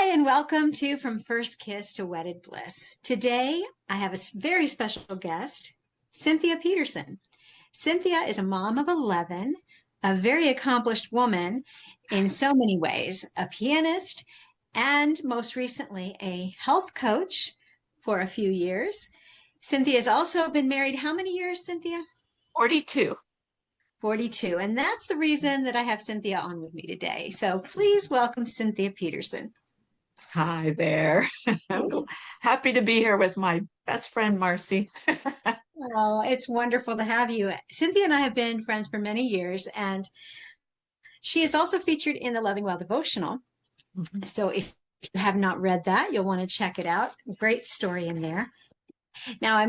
Hi, and welcome to From First Kiss to Wedded Bliss. Today, I have a very special guest, Cynthia Peterson. Cynthia is a mom of 11, a very accomplished woman in so many ways, a pianist, and most recently, a health coach for a few years. Cynthia has also been married how many years, Cynthia? 42. 42. And that's the reason that I have Cynthia on with me today. So please welcome Cynthia Peterson. Hi there. Happy to be here with my best friend, Marcy. Oh, it's wonderful to have you. Cynthia and I have been friends for many years, and she is also featured in the Loving Well devotional. Mhm. So if you have not read that, you'll want to check it out. Great story in there. Now,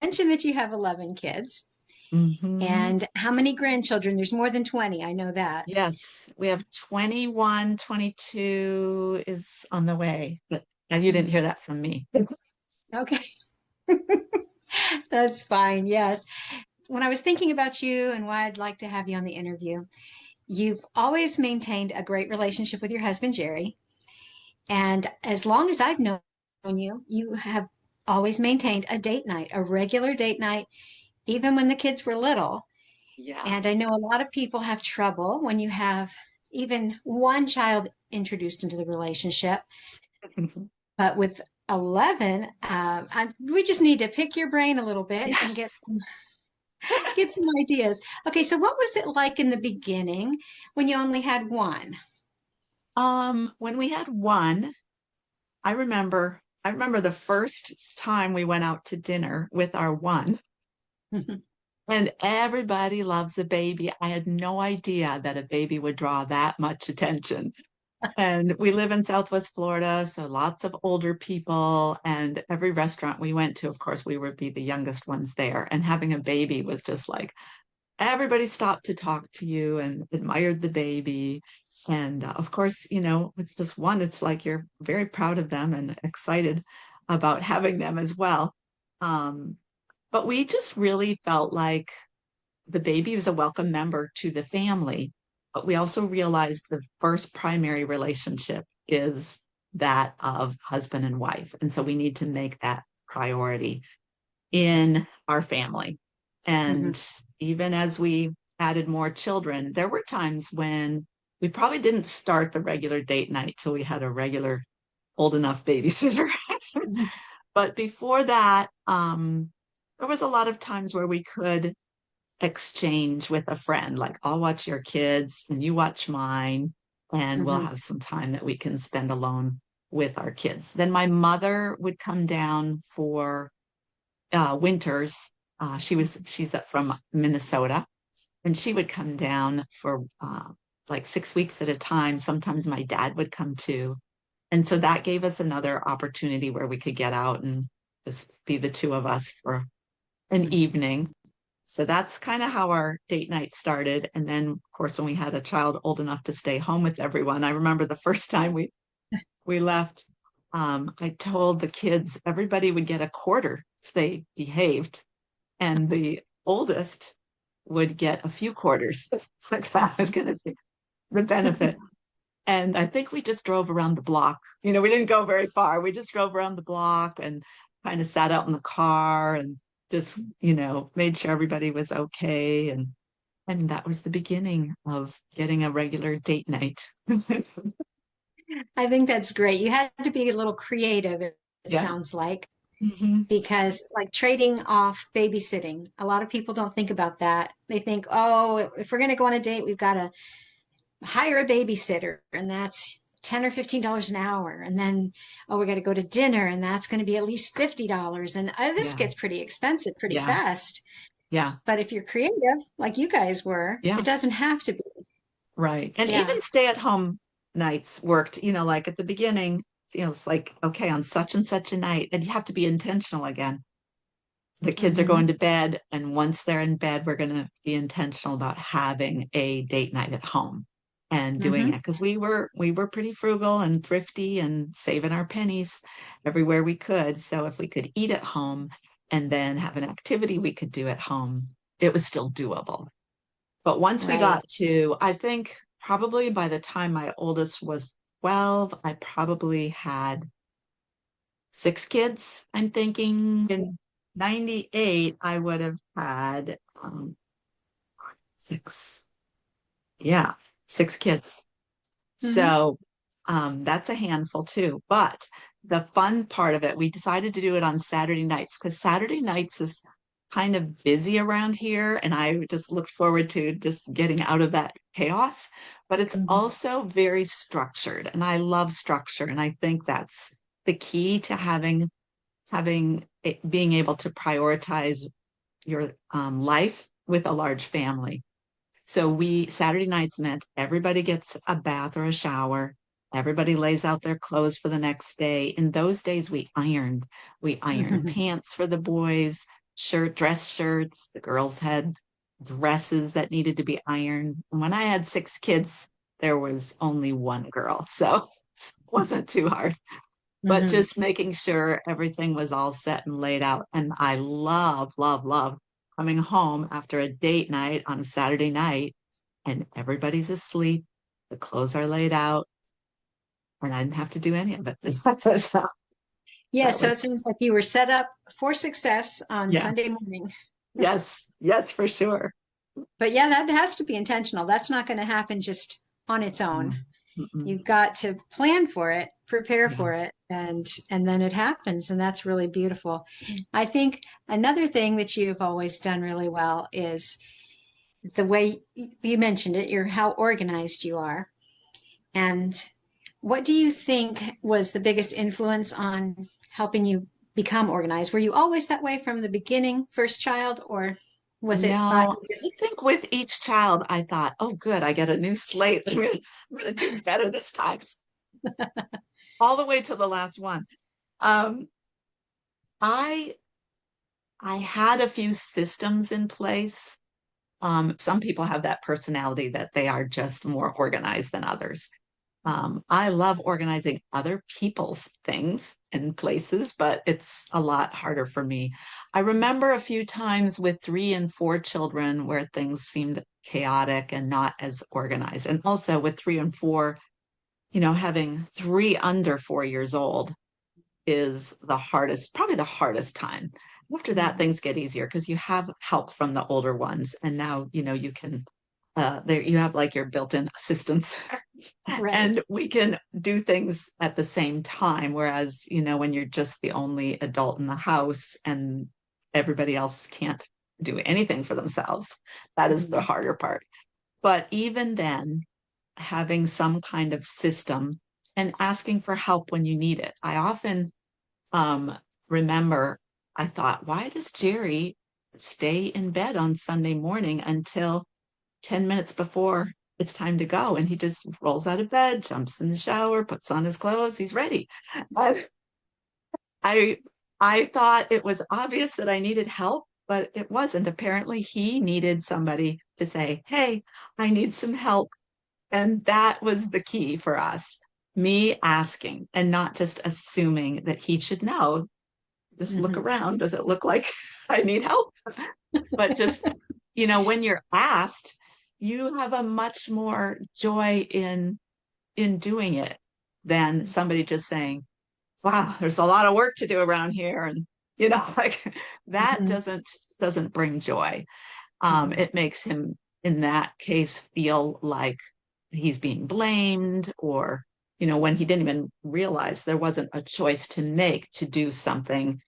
mentioned that you have 11 kids. Mhm. And how many grandchildren? There's more than 20. I know that. Yes, we have 21, 22 is on the way, but you didn't hear that from me. Okay, that's fine. Yes. When I was thinking about you and why I'd like to have you on the interview, you've always maintained a great relationship with your husband, Jerry. And as long as I've known you, you have always maintained a date night, a regular date night, even when the kids were little. Yeah. And I know a lot of people have trouble when you have even one child introduced into the relationship. But with 11, we just need to pick your brain a little bit Yeah. and get some ideas. Okay, so what was it like in the beginning when you only had one? When we had one, I remember the first time we went out to dinner with our one. And everybody loves a baby. I had no idea that a baby would draw that much attention. And we live in Southwest Florida, so lots of older people. And every restaurant we went to, of course, we would be the youngest ones there. And having a baby was just like everybody stopped to talk to you and admired the baby. And of course, with just one, it's like you're very proud of them and excited about having them as well. Um, but we just really felt like the baby was a welcome member to the family, but we also realized the first primary relationship is that of husband and wife. And so we need to make that priority in our family. Mhm. And even as we added more children, there were times when we probably didn't start the regular date night till we had a regular old enough babysitter. But before that, there was a lot of times where we could exchange with a friend, like I'll watch your kids and you watch mine, and we'll Mhm. have some time that we can spend alone with our kids. Then my mother would come down for winters. She's from Minnesota, and she would come down for like 6 weeks at a time. Sometimes my dad would come too. And so that gave us another opportunity where we could get out and just be the two of us for an evening. So that's kind of how our date night started. And then, of course, when we had a child old enough to stay home with everyone, I remember the first time we left, I told the kids everybody would get a quarter if they behaved, and the oldest would get a few quarters. So that was going to be the benefit. And I think we just drove around the block. We didn't go very far. We just drove around the block and kind of sat out in the car and just, made sure everybody was okay. And that was the beginning of getting a regular date night. I think that's great. You had to be a little creative, it Yeah. sounds like, Hmm. because like trading off babysitting, a lot of people don't think about that. They think, oh, if we're going to go on a date, we've got to hire a babysitter, and that's $10 or $15 an hour. And then, oh, we got to go to dinner, and that's going to be at least $50. And this Yeah. gets pretty expensive pretty Yeah. fast. Yeah. But if you're creative, like you guys were, Yeah. it doesn't have to be. Right. And Yeah. even stay-at-home nights worked, like at the beginning, it's like, okay, on such and such a night, and you have to be intentional again. The kids are Hmm. going to bed, and once they're in bed, we're going to be intentional about having a date night at home and doing Hmm. it because we were pretty frugal and thrifty and saving our pennies everywhere we could. So if we could eat at home and then have an activity we could do at home, it was still doable. But once we Right. got to, I think probably by the time my oldest was 12, I probably had 6 kids. I'm thinking in 98, I would have had six, yeah, 6 kids. Hmm. So that's a handful too. But the fun part of it, we decided to do it on Saturday nights because Saturday nights is kind of busy around here. And I just looked forward to just getting out of that chaos. But it's Hmm. also very structured. And I love structure. And I think that's the key to having it, being able to prioritize your life with a large family. So we Saturday nights meant everybody gets a bath or a shower. Everybody lays out their clothes for the next day. In those days, we ironed. We ironed Hmm. pants for the boys, dress shirts. The girls had dresses that needed to be ironed. When I had 6 kids, there was only one girl, so it wasn't too hard. But Hmm. just making sure everything was all set and laid out. And I love, love, love coming home after a date night on a Saturday night and everybody's asleep. The clothes are laid out and I didn't have to do any of it. So Yeah, that so was, it seems like you were set up for success on yeah, Sunday morning. yes, yes, for sure. But yeah, that has to be intentional. That's not going to happen just on its No, own. mm-mm. You've got to plan for it, prepare Yeah. for it, and then it happens, and that's really beautiful. I think another thing that you've always done really well is the way you mentioned it, you're how organized you are. And what do you think was the biggest influence on helping you become organized? Were you always that way from the beginning, first child, or was it No, I just think with each child, I thought, oh, good, I get a new slate. I'm gonna do better this time, all the way to the last one. Um, I I had a few systems in place. Some people have that personality that they are just more organized than others. I love organizing other people's things and places, but it's a lot harder for me. I remember a few times with 3 and 4 children where things seemed chaotic and not as organized. And also with 3 and 4, having 3 under 4 years old is the hardest, probably the hardest time. After that, Mhm. things get easier because you have help from the older ones. And now, you can, there you have like your built-in assistants Right? and we can do things at the same time. Whereas, when you're just the only adult in the house and everybody else can't do anything for themselves, that is the Mhm. harder part. But even then, having some kind of system and asking for help when you need it. I often um, remember I thought, why does Jerry stay in bed on Sunday morning until 10 minutes before it's time to go? And he just rolls out of bed, jumps in the shower, puts on his clothes, he's ready. And I I thought it was obvious that I needed help, but it wasn't. Apparently, he needed somebody to say, "Hey, I need some help." And that was the key for us. Me asking and not just assuming that he should know. Just look Mhm. around. Does it look like I need help? But just, when you're asked, you have a much more joy in doing it than somebody just saying, wow, there's a lot of work to do around here. And, like that Mhm. doesn't bring joy. Mhm. It makes him in that case feel like he's being blamed or, when he didn't even realize there wasn't a choice to make to do something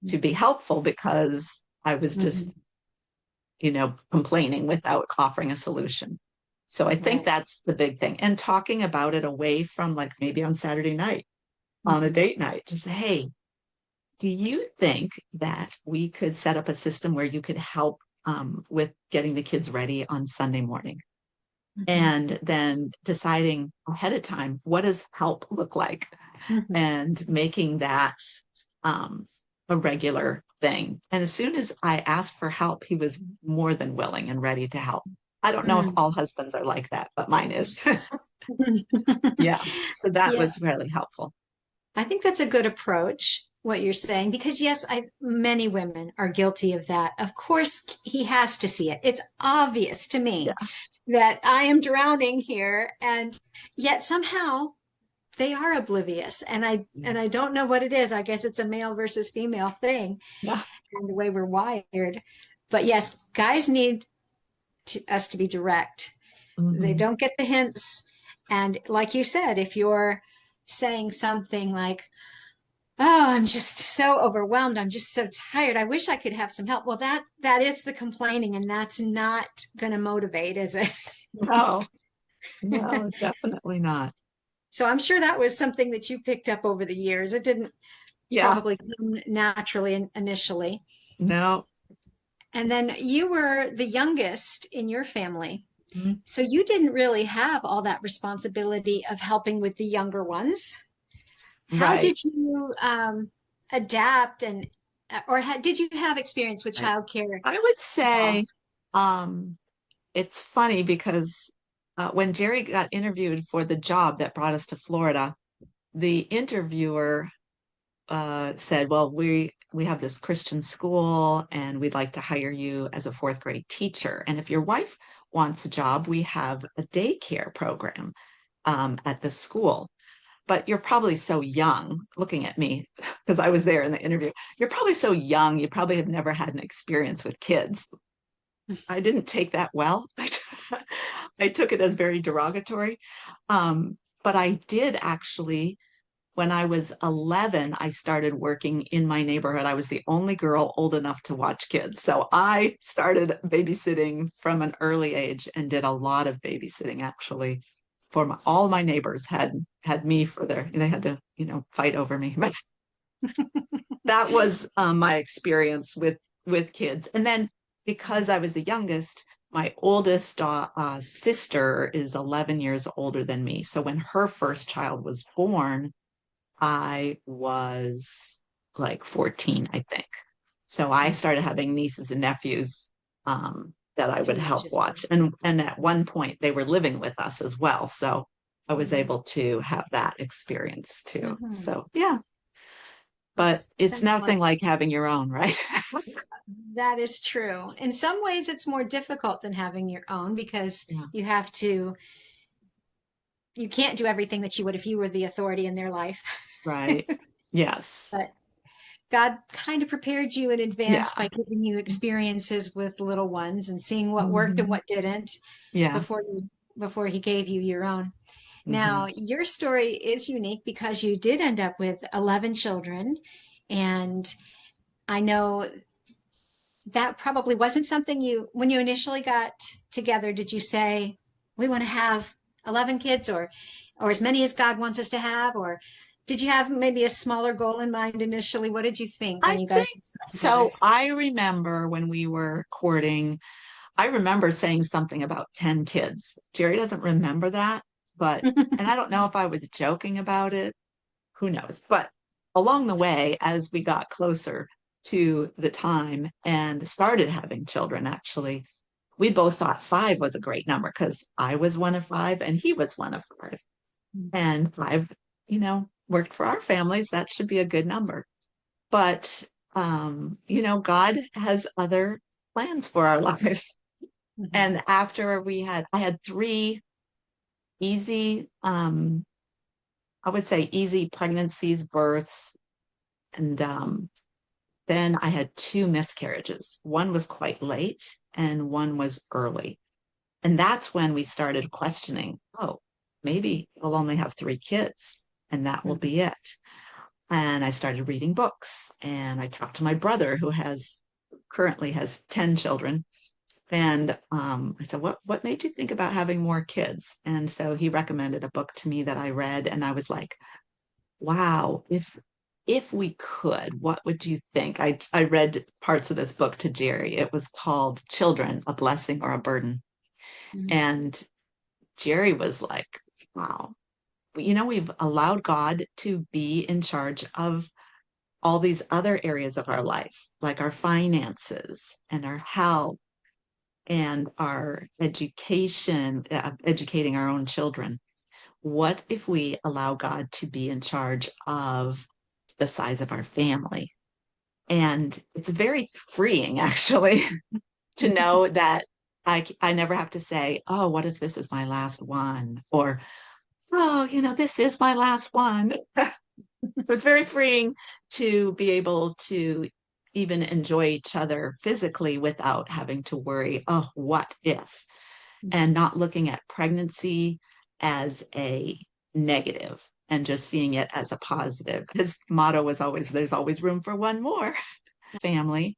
to be helpful because I was just, Mhm. complaining without offering a solution. So I think Right. that's the big thing. And talking about it away from like maybe on Saturday night, on a Mhm. date night, just say, hey, do you think that we could set up a system where you could help with getting the kids ready on Sunday morning? Mhm. And then deciding ahead of time, what does help look like? Mhm. And making that um, a regular thing. And as soon as I asked for help, he was more than willing and ready to help. I don't know if Mhm. all husbands are like that, but mine is. Yeah. So that Yeah, was really helpful. I think that's a good approach, what you're saying, because yes, many women are guilty of that. Of course, he has to see it. It's obvious to Yeah. me that I am drowning here, and yet somehow they are oblivious, and I don't know what it is. I guess it's a male versus female thing Yeah. and the way we're wired. But yes, guys need us to be direct. They Mhm. don't get the hints. And like you said, if you're saying something like, "Oh, I'm just so overwhelmed. I'm just so tired. I wish I could have some help." Well, that is the complaining, and that's not going to motivate, is it? No, no, definitely not. So I'm sure that was something that you picked up over the years. It didn't Yeah. probably come naturally initially. No. And then you were the youngest in your family. Mhm. So you didn't really have all that responsibility of helping with the younger ones. How Right. did you adapt or did you have experience with I, childcare I would at all? say um, it's funny because when Jerry got interviewed for the job that brought us to Florida, the interviewer said, "Well, we have this Christian school, and we'd like to hire you as a fourth grade teacher. And if your wife wants a job, we have a daycare program at the school. But you're probably so young, looking at me because I was there in the interview. You're probably so young, you probably have never had an experience with kids." I didn't take that well. I took it as very derogatory. But I did actually, when I was 11, I started working in my neighborhood. I was the only girl old enough to watch kids. So I started babysitting from an early age and did a lot of babysitting actually for all my neighbors had me for they had to, fight over me. But that was my experience with kids. And then because I was the youngest, my oldest sister is 11 years older than me. So when her first child was born, I was like 14, I think. So I started having nieces and nephews that I To would watch help as well. watch. And at one point they were living with us as well. So I was Mhm. able to have that experience too. Mhm. So yeah, but it's Sounds like nothing like having your own, right? that is true. In some ways, it's more difficult than having your own because Yeah, you can't do everything that you would if you were the authority in their life. right. Yes. But God kind of prepared you in Yeah. advance by giving you experiences with little ones and seeing what worked and Hmm. what didn't Yeah. before he gave you your own. Hmm. Now, your story is unique because you did end up with 11 children, and I know that probably wasn't something when you initially got together, did you say, we want to have 11 kids or as many as God wants us to have? Or did you have maybe a smaller goal in mind initially? What did you think I when you guys think got together? so. I remember when we were courting, I remember saying something about 10 kids. Jerry doesn't remember that, but, and I don't know if I was joking about it. Who knows? But along the way, as we got closer to the time and started having children, actually, we both thought five was a great number because I was one of five and he was one of five. And five, worked for our families. That should be a good number. But, God has other plans for our lives. Mhm. And after I had three easy, I would say easy pregnancies, births, and then I had two miscarriages. One was quite late and one was early. And that's when we started questioning, oh, maybe we'll only have three kids and that will be it. And I started reading books and I talked to my brother who currently has 10 children. And I said, what made you think about having more kids? And so he recommended a book to me that I read, and I was like, wow, if we could, what would you think? I read parts of this book to Jerry. It was called Children, a Blessing or a Burden. Mhm. And Jerry was like, wow, we've allowed God to be in charge of all these other areas of our life, like our finances and our health and our education, educating our own children. What if we allow God to be in charge of the size of our family? And it's very freeing, actually, to know that I never have to say, oh, what if this is my last one? Or, oh, this is my last one. It was very freeing to be able to even enjoy each other physically without having to worry, oh, what if? And Mhm. not looking at pregnancy as a negative and just seeing it as a positive. His motto was always, there's always room for one more family,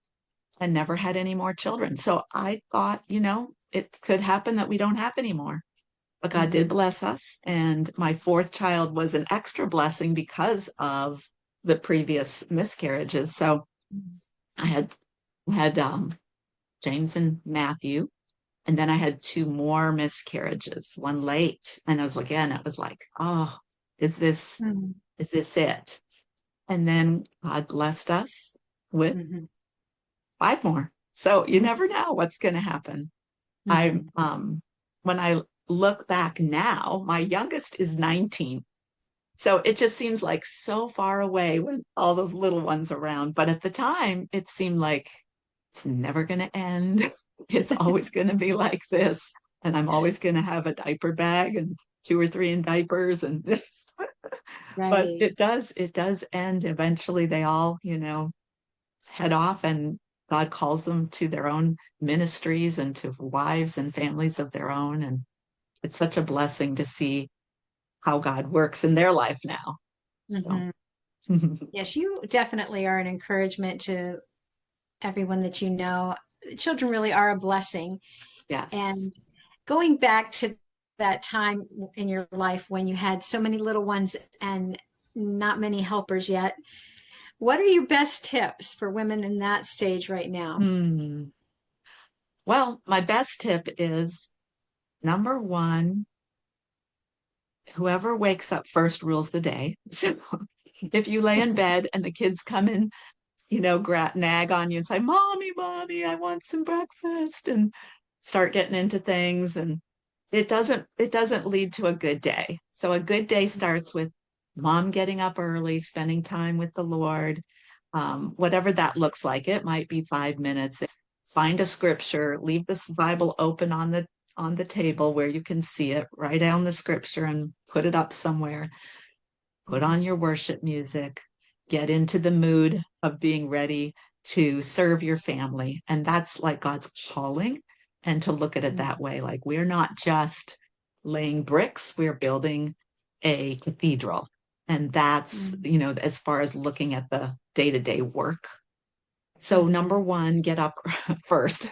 and never had any more children. So I thought, it could happen that we don't have any more. But God did Mhm. bless us. And my fourth child was an extra blessing because of the previous miscarriages. So I had James and Matthew, and then I had two more miscarriages, one late. And I was again, it was like, oh, is this Mhm. is this it? And then God blessed us with Mhm. five more. So you never know what's going to happen. I Mhm. when I look back now, my youngest is 19. So it just seems like so far away when all those little ones around. But at the time, it seemed like it's never going to end. It's always going to be like this. And I'm always going to have a diaper bag and two or three in diapers. And but Right. it does end. Eventually they all, head off, and God calls them to their own ministries and to wives and families of their own. And it's such a blessing to see how God works in their life now. So, Mhm. Yes, you definitely are an encouragement to everyone that you know. Children really are a blessing. yes. And going back to that time in your life when you had so many little ones and not many helpers yet, what are your best tips for women in that stage right now? Hmm. Well, my best tip is number one, whoever wakes up first rules the day. So if you lay in bed and the kids come in, nag on you and say, Mommy, Mommy, I want some breakfast, and start getting into things, and it doesn't lead to a good day. So a good day starts with mom getting up early, spending time with the Lord, whatever that looks like. It might be 5 minutes. Find a scripture, leave this Bible open on the table where you can see it, write down the scripture and put it up somewhere, put on your worship music, get into the mood of being ready to serve your family. And that's like God's calling. And to look at it that way, like we're not just laying bricks, we're building a cathedral. And that's, as far as looking at the day to day work. So, number Mhm. one, get up first.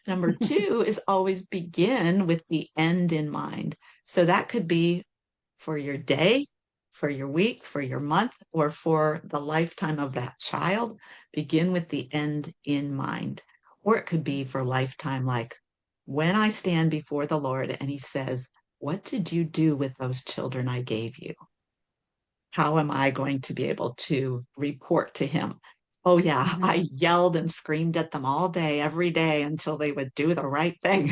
Number two is always begin with the end in mind. So, that could be for your day, for your week, for your month, or for the lifetime of that child. Begin with the end in mind. Or it could be for lifetime, like when I stand before the Lord and He says, what did you do with those children I gave you? How am I going to be able to report to Him? Oh, yeah, I Mhm. yelled and screamed at them all day, every day until they would do the right thing.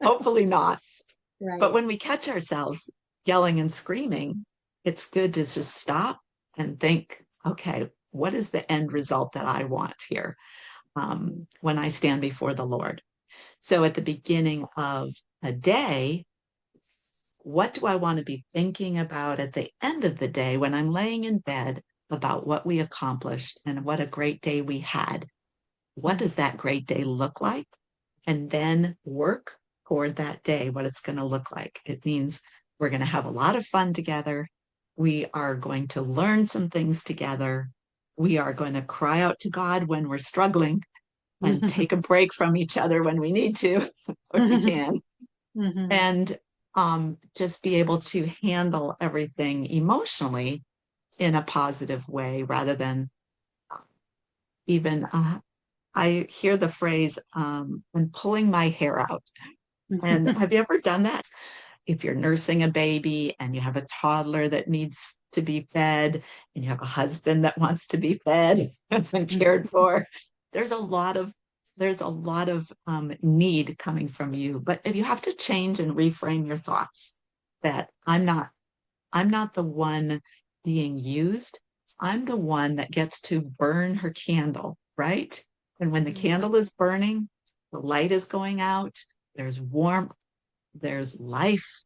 Hopefully not. But Right. when we catch ourselves yelling and screaming, it's good to just stop and think, okay, what is the end result that I want here when I stand before the Lord? So at the beginning of a day, what do I want to be thinking about at the end of the day when I'm laying in bed about what we accomplished and what a great day we had? What Mhm. does that great day look like? And then work toward that day, what it's going to look like. It means we're going to have a lot of fun together. We are going to learn some things together. We are going to cry out to God when we're struggling and take a break from each other when we need to, if we can, Mhm. and just be able to handle everything emotionally in a positive way rather than even I hear the phrase, I'm pulling my hair out. And have you ever done that? If you're nursing a baby and you have a toddler that needs to be fed and you have a husband that wants to be fed and cared for, there's a lot of need coming from you. But if you have to change and reframe your thoughts, that I'm not the one being used. I'm the one that gets to burn her candle, right? And when the candle is burning, the light is going out, there's warmth, there's life,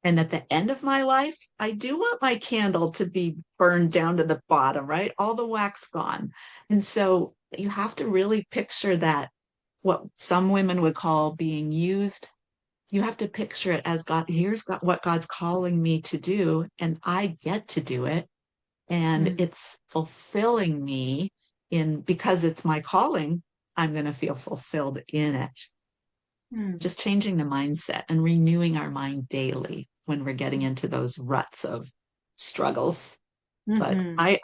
And at the end of my life, I do want my candle to be burned down to the bottom, right? All the wax gone. And so you have to really picture that, what some women would call being used. You have to picture it as God, here's God, what God's calling me to do, and I get to do it. And Mm, it's fulfilling me in, because it's my calling, I'm going to feel fulfilled in it. mm, Just changing the mindset and renewing our mind daily when we're getting into those ruts of struggles. But mm-hmm.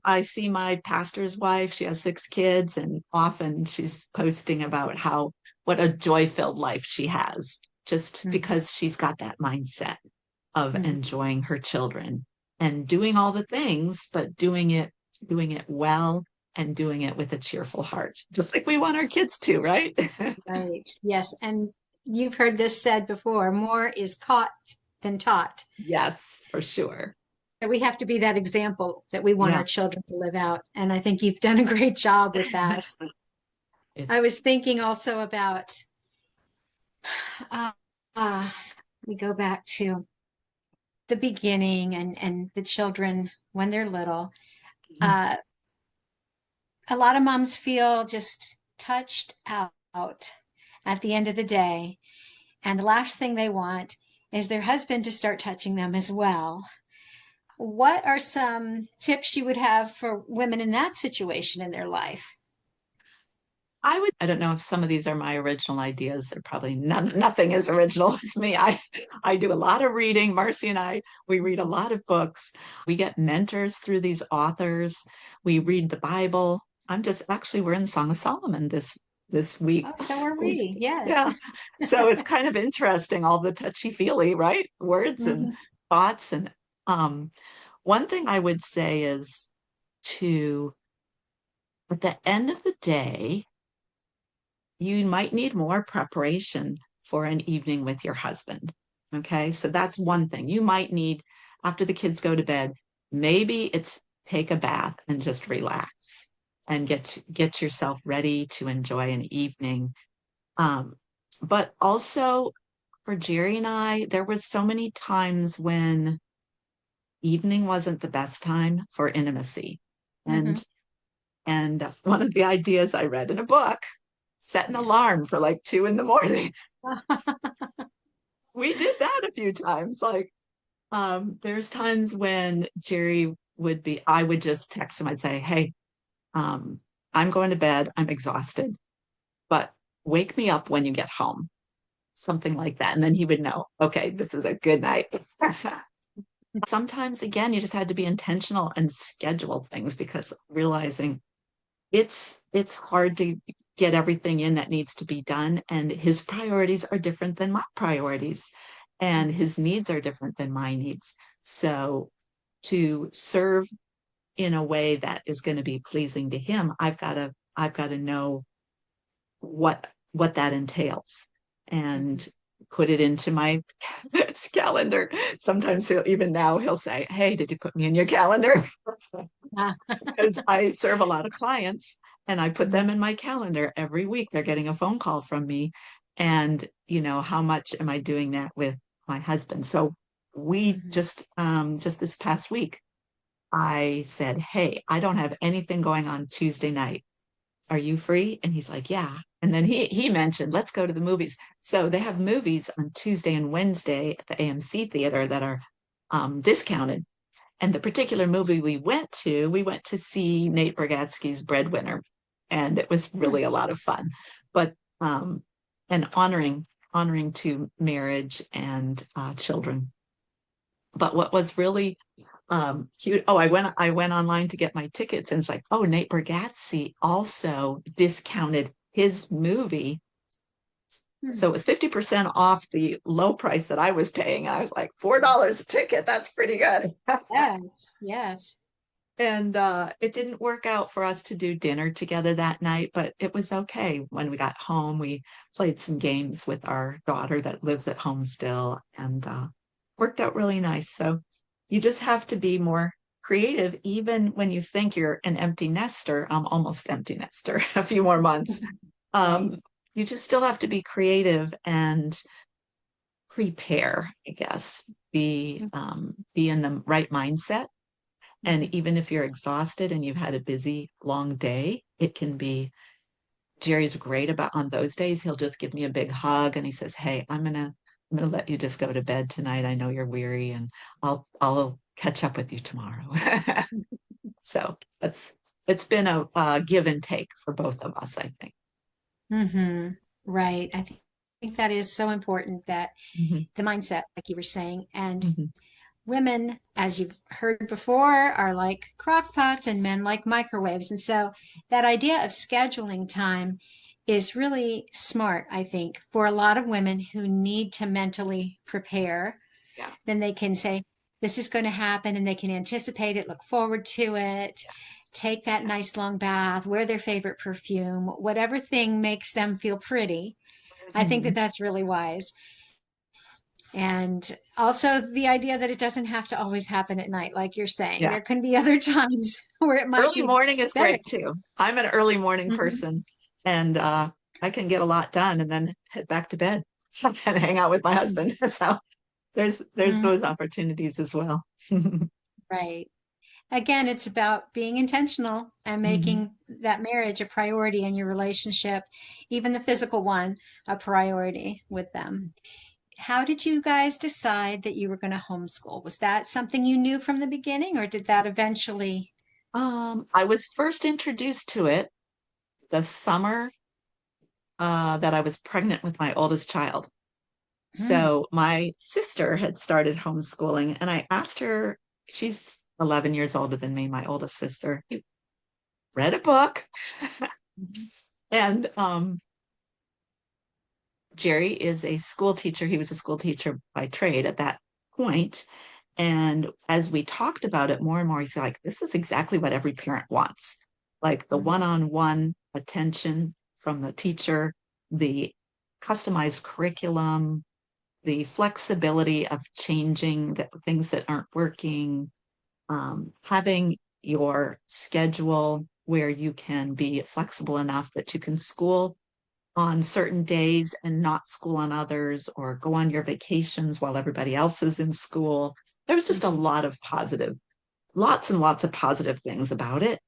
I see my pastor's wife, she has 6 kids, and often she's posting about how, what a joy-filled life she has, just Mm-hmm. because she's got that mindset of Mm-hmm. enjoying her children and doing all the things, but doing it well, and doing it with a cheerful heart, just like we want our kids to, right? Right. Yes. And you've heard this said before, more is caught than taught. Yes, for sure. So we have to be that example that we want Yeah. our children to live out. And I think you've done a great job with that. I It's was thinking also about, uh, uh, we go back to the beginning and the children when they're little. Uh, a lot of moms feel just touched out at the end of the day. And the last thing they want is their husband to start touching them as well. What are some tips you would have for women in that situation in their life? I don't know if some of these are my original ideas. They're probably nothing is original with me. I do a lot of reading. Marcy and I, we read a lot of books. We get mentors through these authors. We read the Bible. We're in Song of Solomon this week. Oh, so are we. Yes. Yeah. So it's kind of interesting, all the touchy-feely, right? Words and Mhm. thoughts. And um, one thing I would say is to, at the end of the day, you might need more preparation for an evening with your husband. Okay. So that's one thing. You might need, after the kids go to bed, maybe it's take a bath and just relax and get yourself ready to enjoy an evening. Um, but also for Jerry and I, there was so many times when evening wasn't the best time for intimacy. Mhm. And one of the ideas I read in a book, set an alarm for like 2 in the morning. We did that a few times. Like, there's times when Jerry would be, I would just text him. I'd say, "Hey, um, I'm going to bed. I'm exhausted, but wake me up when you get home." Something like that. And then he would know, okay, this is a good night. Sometimes, again, you just had to be intentional and schedule things, because realizing it's hard to get everything in that needs to be done, and his priorities are different than my priorities, and his needs are different than my needs. So to serve in a way that is going to be pleasing to him, I've got to know what that entails, and put it into my calendar. Sometimes he'll say, "Hey, did you put me in your calendar?" Because I serve a lot of clients, and I put them in my calendar every week. They're getting a phone call from me. And, how much am I doing that with my husband? So we just this past week, I said, "Hey, I don't have anything going on Tuesday night. Are you free?" And he's like, "Yeah." And then he mentioned, "Let's go to the movies." So they have movies on Tuesday and Wednesday at the AMC theater that are discounted. And the particular movie we went to see Nate Bargatze's Breadwinner, and it was really a lot of fun. But and honoring to marriage and children. But what was really cute? Oh, I went online to get my tickets, and it's like, oh, Nate Bargatze also discounted his movie, so it was 50% off the low price that I was paying. I was like, $4 a ticket. That's pretty good. Yes, yes. And it didn't work out for us to do dinner together that night, but it was okay. When we got home, we played some games with our daughter that lives at home still, and worked out really nice. So you just have to be more creative, even when you think you're an empty nester. I'm almost empty nester, a few more months. Right. Um, you just still have to be creative and prepare, I guess, be in the right mindset. And Mhm. even if you're exhausted and you've had a busy, long day, it can be. Jerry's great about on those days. He'll just give me a big hug and he says, "Hey, I'm gonna let you just go to bed tonight. I know you're weary, and I'll catch up with you tomorrow." So it's been a give and take for both of us, I think. Hmm. Right. I think that is so important that Hmm. the mindset, like you were saying, and Hmm. women, as you've heard before, are like crock pots and men like microwaves. And so that idea of scheduling time is really smart, I think, for a lot of women who need to mentally prepare. Yeah. Then they can say, this is going to happen, and they can anticipate it, look forward to it, take that nice long bath, wear their favorite perfume, whatever thing makes them feel pretty. I think that Mhm. that's really wise. And also the idea that it doesn't have to always happen at night, like you're saying. Yeah. There can be other times where it might Early be morning is better. great too. I'm an early morning Hmm. person, and I can get a lot done and then head back to bed and hang out with my husband. So there's those Hmm. opportunities as well. Right. Again, it's about being intentional and Mhm. making that marriage a priority in your relationship, even the physical one, a priority with them. How did you guys decide that you were going to homeschool? Was that something you knew from the beginning, or did that eventually? I was first introduced to it the summer that I was pregnant with my oldest child. Hmm. So my sister had started homeschooling, and I asked her, she's 11 years older than me, my oldest sister, read a book, and Jerry is a school teacher. He was a school teacher by trade at that point. And as we talked about it more and more, he's like, this is exactly what every parent wants. Like the Hmm. one-on-one attention from the teacher, the customized curriculum, the flexibility of changing the things that aren't working, having your schedule where you can be flexible enough that you can school on certain days and not school on others, or go on your vacations while everybody else is in school. There was just a Hmm. lot of positive, lots and lots of positive things about it.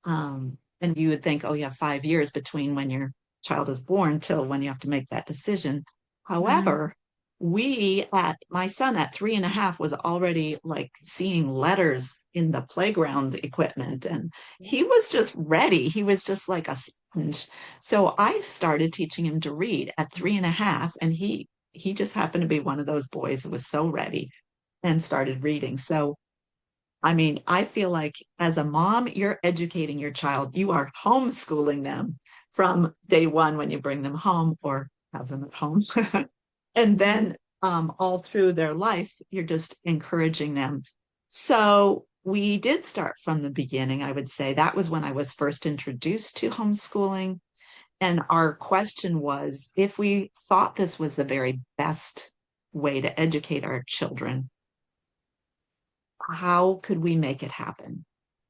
And you would think, oh, you have 5 years between when your child is born till when you have to make that decision. Hmm. However, we at my son at 3.5 was already like seeing letters in the playground equipment, and he was just ready. He was just like a sponge. So I started teaching him to read at 3.5, and he just happened to be one of those boys that was so ready and started reading. So I mean, I feel like as a mom, you're educating your child. You are homeschooling them from day one when you bring them home or have them at home. And Hmm. then all through their life, you're just encouraging them. So we did start from the beginning, I would say. That was when I was first introduced to homeschooling. And our question was if we thought this was the very best way to educate our children, how could we make it happen?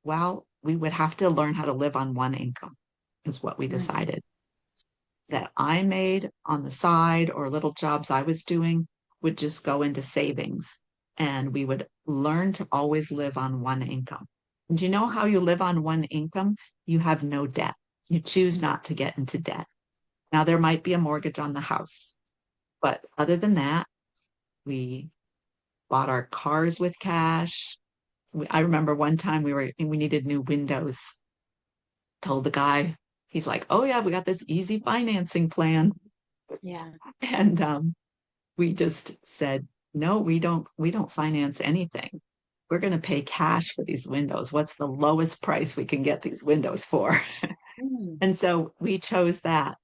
Well, we would have to learn how to live on one income, is what we Hmm. decided. That I made on the side or little jobs I was doing would just go into savings. And we would learn to always live on one income. And you know how you live on one income? You have no debt. You choose not to get into debt. Now, there might be a mortgage on the house, but other than that, we bought our cars with cash. I remember one time we needed new windows. Told the guy, he's like, "Oh yeah, we got this easy financing plan," Yeah. and we just said, "No, we don't finance anything. We're going to pay cash for these windows. What's the lowest price we can get these windows for?" Hmm. And so we chose that.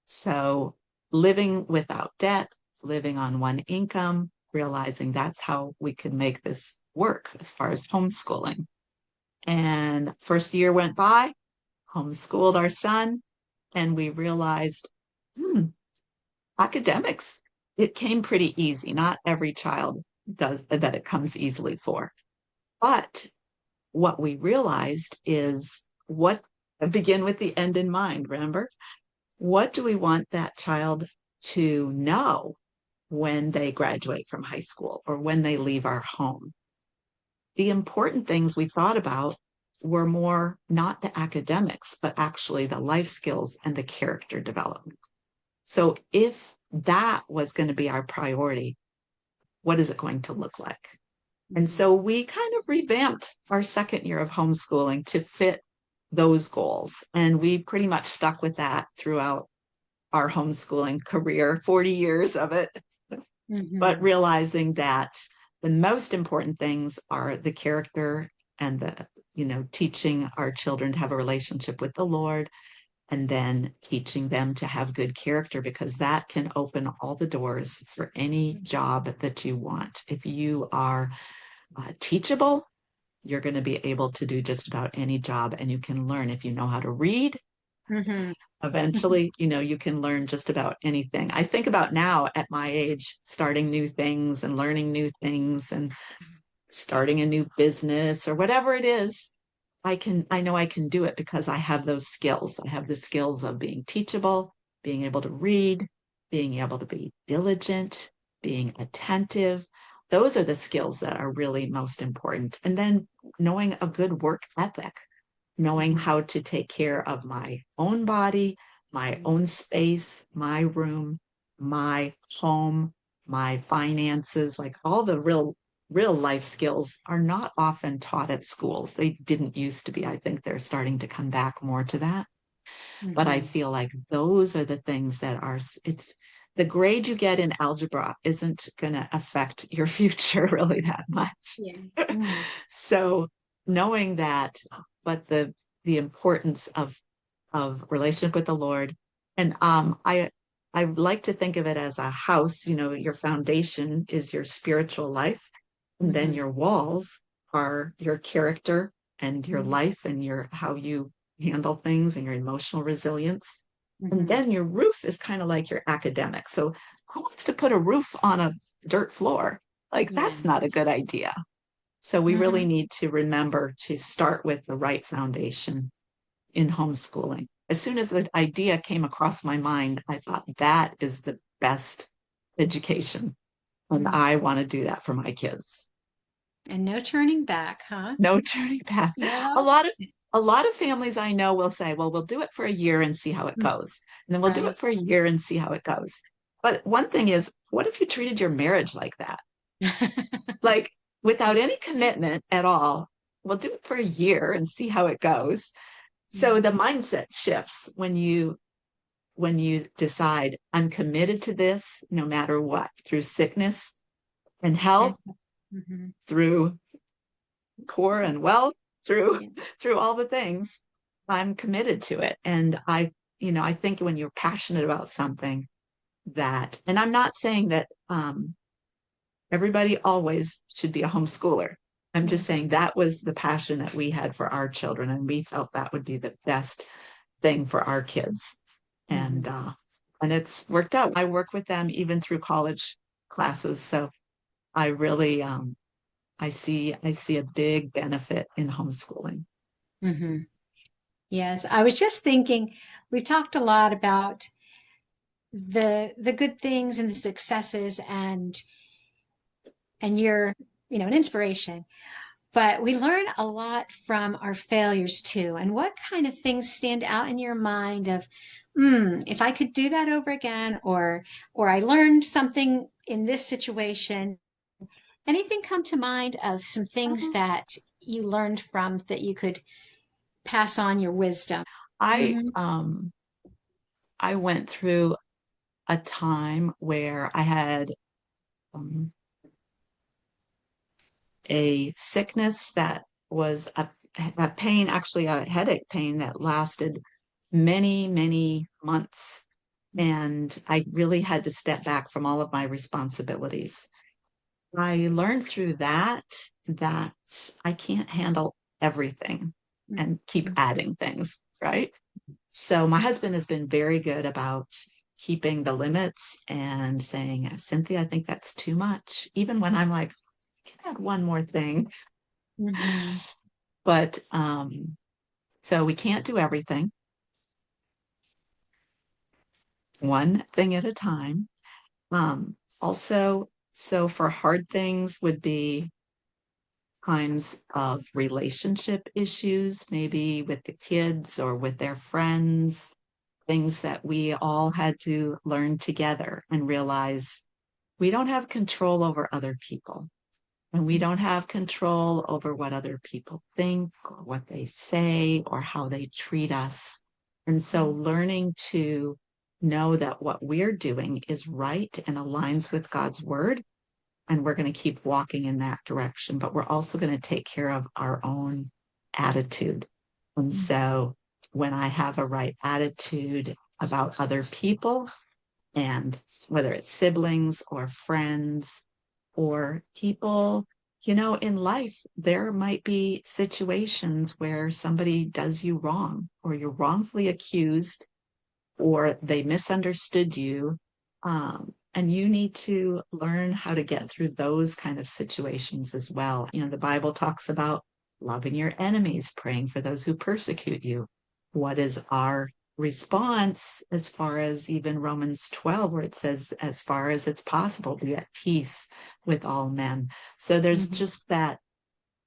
So living without debt, living on one income, realizing that's how we could make this work as far as homeschooling. And first year went by, homeschooled our son, and we realized, academics, it came pretty easy. Not every child does that it comes easily for. But what we realized is what begin with the end in mind, remember? What do we want that child to know? when they graduate from high school or when they leave our home. The important things we thought about were more not the academics, but actually the life skills and the character development. So if that was going to be our priority, what is it going to look like? And Mhm. so we kind of revamped our second year of homeschooling to fit those goals. And we pretty much stuck with that throughout our homeschooling career, 40 years of it, but Mhm. realizing that the most important things are the character and the, teaching our children to have a relationship with the Lord, and then teaching them to have good character, because that can open all the doors for any job that you want. If you are teachable, you're going to be able to do just about any job, and you can learn. If you know how to read, Mhm. eventually, you can learn just about anything. I think about now at my age, starting new things and learning new things and starting a new business or whatever it is. I know I can do it because I have those skills. I have the skills of being teachable, being able to read, being able to be diligent, being attentive. Those are the skills that are really most important. And then knowing a good work ethic, knowing Mhm. how to take care of my own body, my own space, my room, my home, my finances, like all the real life skills are not often taught at schools. They didn't used to be. I think they're starting to come back more to that. But I Mhm. feel like those are the things that are, it's the grade you get in algebra isn't going to affect your future really that much. Yeah. Mhm. So knowing that, but the importance of relationship with the Lord. And I like to think of it as a house. Your foundation is your spiritual life, and then Mhm. your walls are your character and your Mhm. life and your how you handle things and your emotional resilience. And Mhm. then your roof is kind of like your academic. So who wants to put a roof on a dirt floor? Like Yeah. that's not a good idea. So we really Mhm. need to remember to start with the right foundation in homeschooling. As soon as the idea came across my mind, I thought that is the best education. And Mhm. I want to do that for my kids. And no turning back, huh? No turning back. A No. lot of a lot of families I know will say, well, we'll do it for a year and see how it Mm. goes. And then we'll do it Right. for a year and see how it goes. But one thing is, what if you treated your marriage like that? Like without any commitment at all, we'll do it for a year and see how it goes. So the Mhm. mindset shifts when you decide I'm committed to this no matter what, through sickness and And health, mhm. through poor and wealth, through Yeah. through all the things, I'm committed to it. And I think when you're passionate about something that, and I'm not saying that everybody always should be a homeschooler. I'm just Mhm. saying that was the passion that we had for our children, and we felt that would be the best thing for our kids. And Mhm. uh, and it's worked out. I work with them even through college classes, so I really I see a big benefit in homeschooling. Mhm. Yes, I was just thinking, we've talked a lot about the good things and the successes and you're, an inspiration. But we learn a lot from our failures too. And what kind of things stand out in your mind of, if I could do that over again, or I learned something in this situation. Anything come to mind of some things Mhm. that you learned from that you could pass on your wisdom? I Hmm. um I went through a time where I had um, a sickness that was a pain, actually a headache pain that lasted many, many months. And I really had to step back from all of my responsibilities. I learned through that I can't handle everything and keep adding things, right? So my husband has been very good about keeping the limits and saying, Cynthia, I think that's too much. Even when I'm like, can I add one more thing? Hmm. But so we can't do everything, one thing at a time. Also, so for hard things would be times of relationship issues, maybe with the kids or with their friends, things that we all had to learn together and realize we don't have control over other people. And we don't have control over what other people think or what they say or how they treat us. And so learning to know that what we're doing is right and aligns with God's word. And we're going to keep walking in that direction, but we're also going to take care of our own attitude. And so when I have a right attitude about other people, and whether it's siblings or friends or people, in life, there might be situations where somebody does you wrong or you're wrongfully accused or they misunderstood you. And you need to learn how to get through those kind of situations as well. The Bible talks about loving your enemies, praying for those who persecute you. What is our response as far as even Romans 12, where it says, as far as it's possible, be at peace with all men? So there's Mhm. just that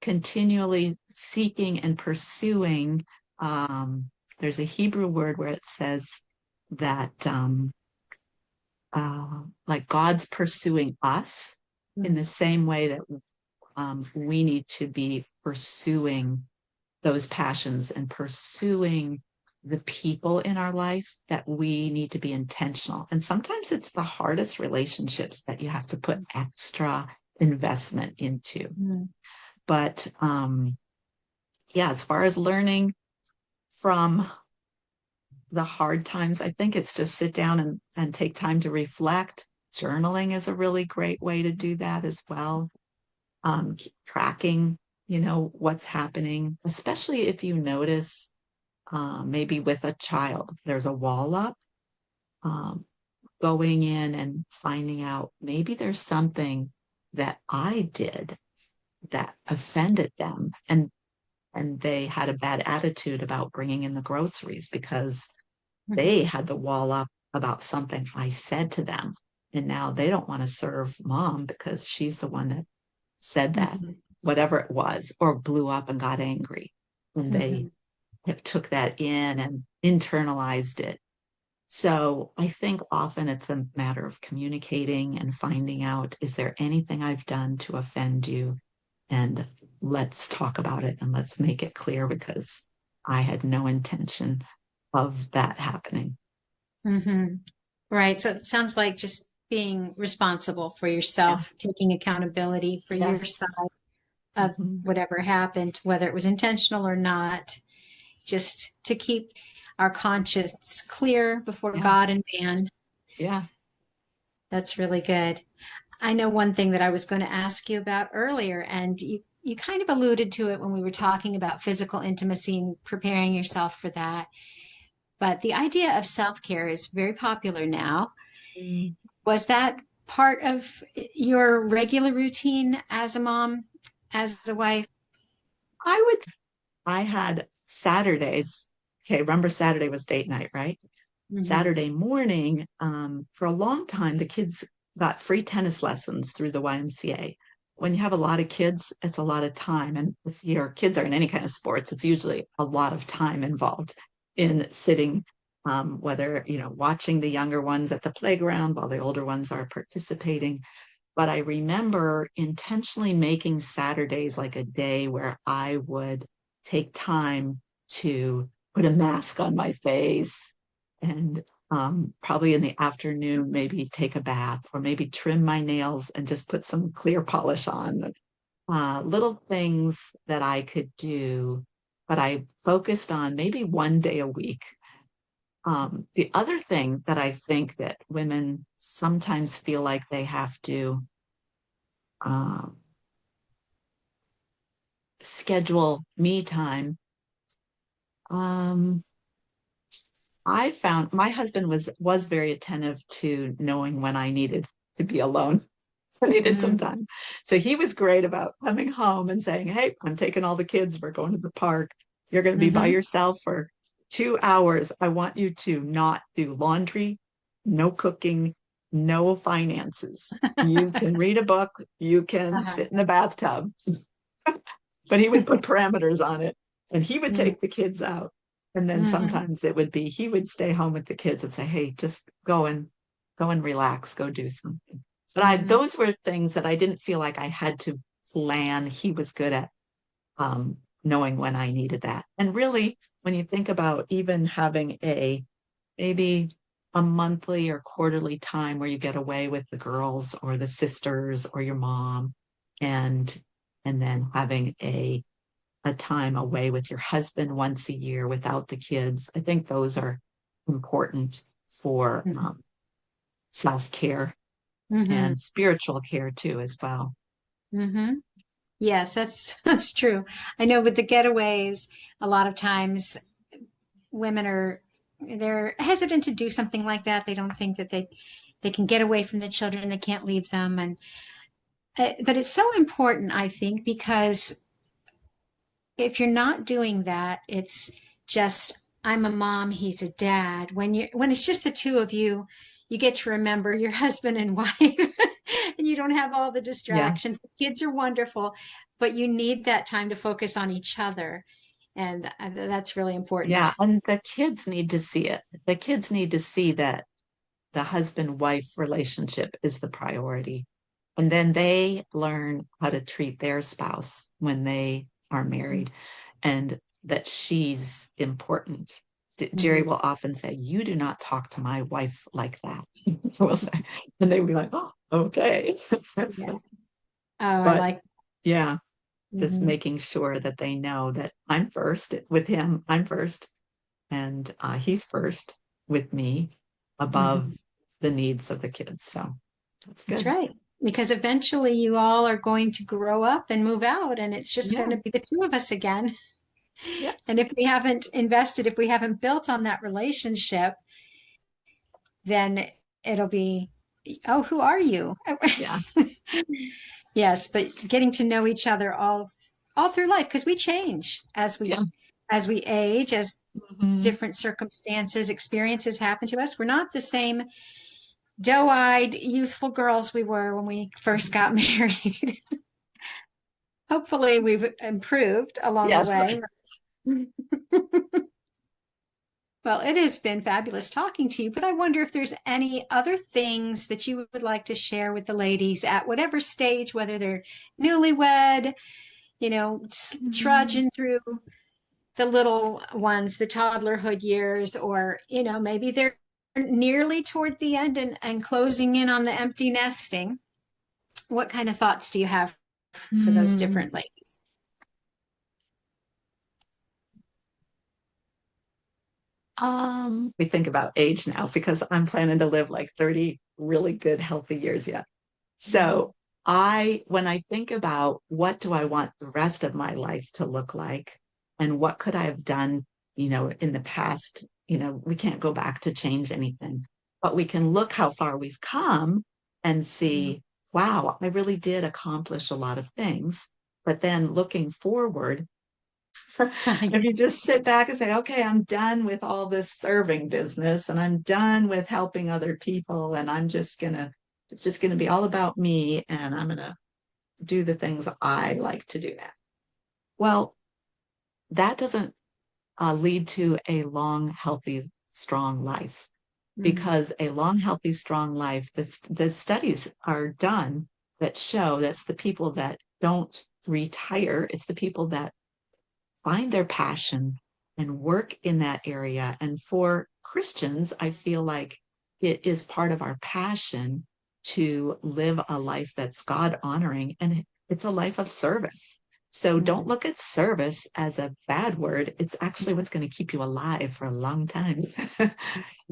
continually seeking and pursuing. There's a Hebrew word where it says that like God's pursuing us in the same way that we need to be pursuing those passions and pursuing the people in our life, that we need to be intentional. And sometimes it's the hardest relationships that you have to put extra investment into. Mhm. But yeah, as far as learning from the hard times, I think it's just sit down and take time to reflect. Journaling is a really great way to do that as well. Keep tracking, what's happening, especially if you notice maybe with a child, there's a wall up, um, going in and finding out maybe there's something that I did that offended them. And they had a bad attitude about bringing in the groceries because Mhm. they had the wall up about something I said to them. And now they don't want to serve mom because she's the one that said that, Mhm. whatever it was, or blew up and got angry. And they Mhm. have took that in and internalized it. So I think often it's a matter of communicating and finding out, is there anything I've done to offend you? And let's talk about it and let's make it clear, because I had no intention of that happening. Mhm. Right. So it sounds like just being responsible for Yeah. yourself, taking accountability for your Yes. side of Mhm. whatever happened, whether it was intentional or not, just to keep our conscience clear before Yeah. God and man. Yeah. That's really good. I know one thing that I was going to ask you about earlier, and you kind of alluded to it when we were talking about physical intimacy and preparing yourself for that. But the idea of self-care is very popular now. Mm. Was that part of your regular routine as a mom, as a wife? I would, I had Saturdays. Okay, remember Saturday was date night, right? Hmm. Saturday morning, for a long time, the kids got free tennis lessons through the YMCA. When you have a lot of kids, it's a lot of time. And if your kids are in any kind of sports, it's usually a lot of time involved in sitting, whether, watching the younger ones at the playground while the older ones are participating. But I remember intentionally making Saturdays like a day where I would take time to put a mask on my face and probably in the afternoon, maybe take a bath or maybe trim my nails and just put some clear polish on. Little things that I could do, but I focused on maybe one day a week. The other thing that I think that women sometimes feel like they have to um, schedule me time. Um, I found my husband was very attentive to knowing when I needed to be alone. I needed some Hmm. time. So he was great about coming home and saying, "Hey, I'm taking all the kids. We're going to the park. You're going to be by Hmm. yourself for 2 hours. I want you to not do laundry, no cooking, no finances. You can read a book, you can Uh-huh. sit in the bathtub, but he would put parameters on it, and he would take the kids out. And then Mm-hmm. sometimes it would be he would stay home with the kids and say, "Hey, just go and relax, go do something." But I Mm-hmm. those were things that I didn't feel like I had to plan. He was good at knowing when I needed that. And really, when you think about even having a maybe a monthly or quarterly time where you get away with the girls or the sisters or your mom, and then having a time away with your husband once a year without the kids. I think those are important for self-care Mm-hmm. and spiritual care too, as well. Mm-hmm. Yes, that's that's true. I know with the getaways, a lot of times women are they're hesitant to do something like that. They don't think that they can get away from the children. They can't leave them, and but it's so important, I think, because if you're not doing that, it's just I'm a mom, he's a dad. When it's just the two of you, you get to remember your husband and wife, and you don't have all the Yeah. distractions. The kids are wonderful, but you need that time to focus on each other, and that's really Yeah. important. And the kids need to see it. The kids need to see that the husband wife relationship is the priority. And then they learn how to treat their spouse when they are married, and that she's important. Jerry Mm-hmm. will often say, "You do not talk to my wife like that." We'll say, and they will be like, "Oh, okay." Yeah. Oh, I But like. yeah, just Mm-hmm. making sure that they know that I'm first with him, I'm first, and he's first with me above Mm-hmm. the needs of the kids. So that's That's good. right. Because eventually you all are going to grow up and move out, and it's just going Yeah. to be the two of us again. Yeah. And if we haven't invested, if we haven't built on that relationship, then it'll be, oh, who are you? Yeah. Yes, but getting to know each other all through life because we change Yeah. as we age, as Mhm. different circumstances, experiences happen to us. We're not the same doe-eyed, youthful girls we were when we first got married. Hopefully, we've improved along the Yes. way. Well, it has been fabulous talking to you, but I wonder if there's any other things that you would like to share with the ladies at whatever stage, whether they're newlywed, Mhm. trudging through the little ones, the toddlerhood years, or, maybe they're nearly toward the end and closing in on the empty nesting. What kind of thoughts do you have for those Mm. different ladies? We think about age now because I'm planning to live like 30 really good, healthy years yet. Mhm. So when I think about what do I want the rest of my life to look like and what could I have done, in the past, we can't go back to change anything, but we can look how far we've come and Mhm. see, wow, I really did accomplish a lot of things. But then looking forward, if you just sit back and say, okay, I'm done with all this serving business and I'm done with helping other people, and it's just gonna be all about me and I'm gonna do the things I like to do now. Well, that doesn't lead to a long, healthy, strong life, Mhm. because a long, healthy, strong life, the studies are done that show that's the people that don't retire. It's the people that find their passion and work in that area. And for Christians, I feel like it is part of our passion to live a life that's God honoring, and it's a life of service. So don't Mhm. look at service as a bad word. It's actually what's going to keep you alive for a long time.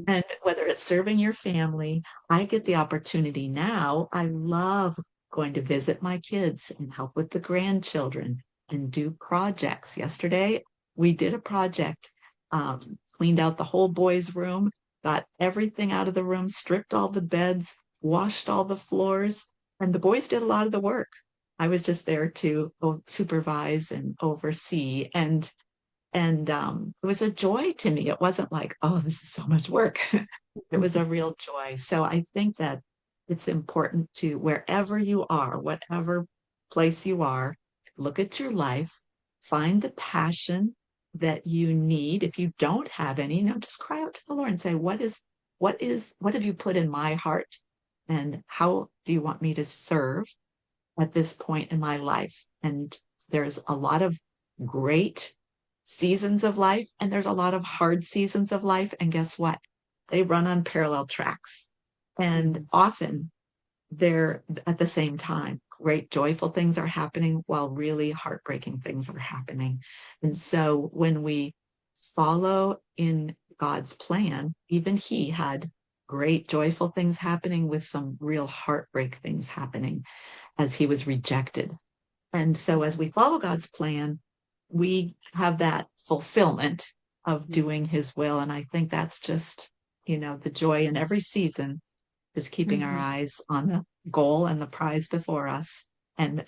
And whether it's serving your family, I get the opportunity now. I love going to visit my kids and help with the grandchildren and do projects. Yesterday, we did a project, cleaned out the whole boys' room, got everything out of the room, stripped all the beds, washed all the floors, and the boys did a lot of the work. I was just there to supervise and oversee, and it was a joy to me. It wasn't like, oh, this is so much work. It was a real joy. So I think that it's important to, wherever you are, whatever place you are, look at your life, find the passion that you need. If you don't have any, just cry out to the Lord and say, what have you put in my heart? And how do you want me to serve at this point in my life? And there's a lot of great seasons of life, and there's a lot of hard seasons of life. And guess what? They run on parallel tracks. And Mhm. often they're at the same time. Great joyful things are happening while really heartbreaking things are happening. And so when we follow in God's plan, even He had great joyful things happening with some real heartbreak things happening as He was rejected. And so as we follow God's plan, we have that fulfillment of doing His will. And I think that's just, the joy in every season is keeping our Mhm. eyes on the goal and the prize before us, and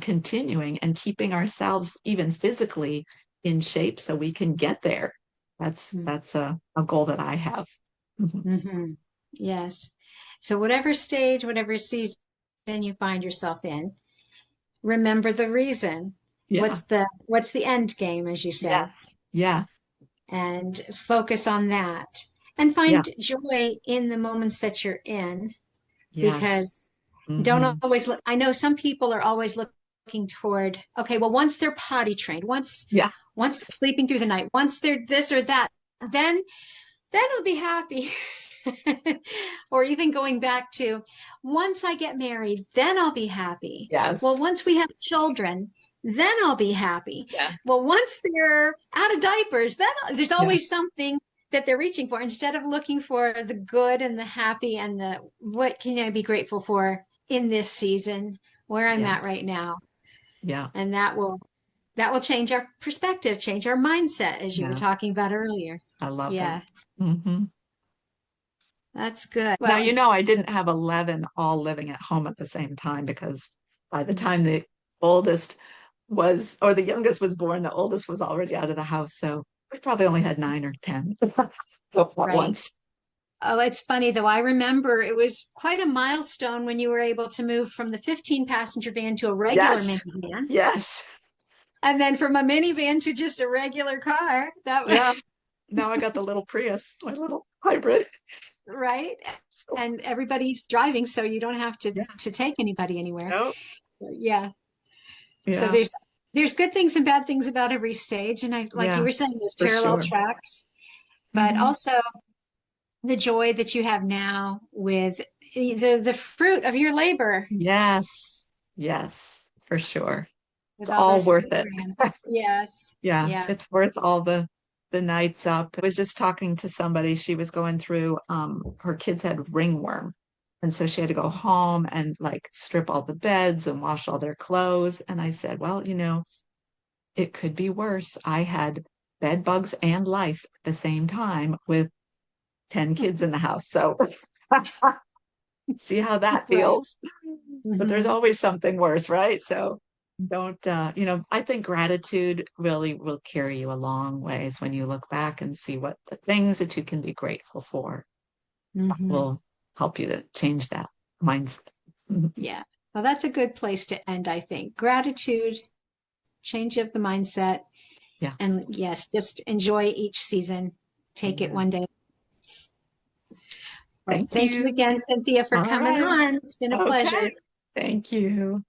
continuing and keeping ourselves even physically in shape so we can get there. That's a goal that I have. Mhm. Mm-hmm. Yes. So whatever stage, whatever season you find yourself in, remember the reason. Yeah. What's the end game, as you say, Yes. Yeah. and focus on that. And Yeah. find joy in the moments that you're in, Yes. because don't Hmm. always look. I know some people are always looking toward, okay, well, once they're potty trained, Yeah. once they're sleeping through the night, once they're this or that, then I'll be happy. Or even going back to, once I get married, then I'll be happy. Well, Yes. once we have children, then I'll be happy. Yeah. Well, once they're out of diapers, then there's Yeah. always something that they're reaching for, instead of looking for the good and the happy and the what can I be grateful for in this season where I'm at right Yes. now. Yeah. And that will change our perspective, change our mindset, as you were Yeah. talking about earlier. I love that. Yeah, Hmm. that's good. Now, Well, I didn't have 11 all living at home at the same time, because by the mm, time the oldest or the youngest was born, the oldest was already out of the house. So we probably only had 9 or 10 so at right. once. Oh, it's funny though. I remember it was quite a milestone when you were able to move from the 15 passenger van to a regular Yes. minivan, Yes. and then from a minivan to just a regular car. That was Yeah. Now I got the little Prius, my little hybrid. right. So, And everybody's driving, so you don't have to yeah. take anybody anywhere. No. So, yeah. So Yeah. there's good things and bad things about every stage, and I, like you Yeah. were saying, there's For parallel sure. tracks, but Hmm. also the joy that you have now with the fruit of your labor, Yes. Yes. For sure. It's with all all those worth sweet it. grams. Yes. Yeah, Yeah. it's worth all the nights up. I was just talking to somebody. She was going through her kids had ringworm. And so she had to go home and like strip all the beds and wash all their clothes. And I said, well, it could be worse. I had bed bugs and lice at the same time with 10 kids in the house. So see how that Right. feels. But there's Hmm. always something worse, right? So don't, I think gratitude really will carry you a long ways when you look back and see what the things that you can be grateful for Hmm. will help you to change that mindset. Mhm. Yeah. Well, that's a good place to end, I think. Gratitude, change of the mindset, Yeah. and yes, just enjoy each season. Take it one Amen. day. Well, Thank thank you you. again, Cynthia, for All coming right. on. It's been a pleasure. Okay. Thank you.